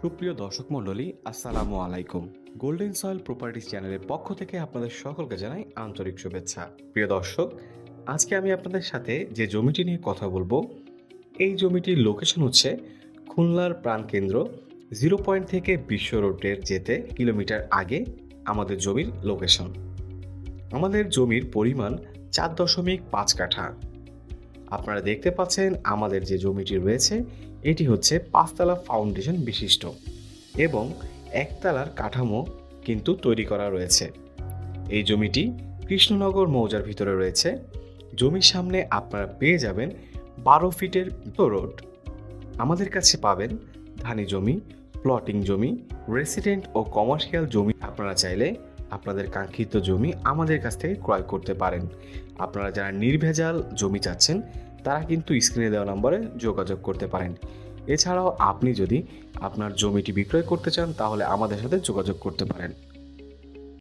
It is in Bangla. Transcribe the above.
সুপ্রিয় দর্শক মণ্ডলী, আসসালামু আলাইকুম। গোল্ডেন সয়েল প্রপার্টিজ চ্যানেলের পক্ষ থেকে আপনাদের সকলকে জানাই আন্তরিক শুভেচ্ছা। প্রিয় দর্শক, আজকে আমি আপনাদের সাথে যে জমিটি নিয়ে কথা বলবো, এই জমিটির লোকেশন হচ্ছে খুলনার প্রাণকেন্দ্র 0 পয়েন্ট থেকে বিশ্ব রোডের যেতে কিলোমিটার আগে আমাদের জমির লোকেশন। আমাদের জমির পরিমাণ 4.5 কাঠা। আপনারা দেখতে পাচ্ছেন আমাদের যে জমিটি রয়েছে এটি হচ্ছে 5তলা ফাউন্ডেশন বিশিষ্ট এবং একতলার কাঠামো কিন্তু তৈরি করা রয়েছে। এই জমিটি কৃষ্ণনগর মৌজার ভিতরে রয়েছে। জমির সামনে আপনারা পেয়ে যাবেন 12 ফিটের রোড। আমাদের কাছে পাবেন ধানি জমি, প্লটিং জমি, রেসিডেন্ট ও কমার্শিয়াল জমি। আপনারা চাইলে আপনাদের কাঙ্ক্ষিত জমি আমাদের কাছ থেকে ক্রয় করতে পারেন। আপনারা যারা নির্ভেজাল জমি চাচ্ছেন তারা কিন্তু স্ক্রিনে দেওয়া নম্বরে যোগাযোগ করতে পারেন। এছাড়াও আপনি যদি আপনার জমিটি বিক্রয় করতে চান তাহলে আমাদের সাথে যোগাযোগ করতে পারেন।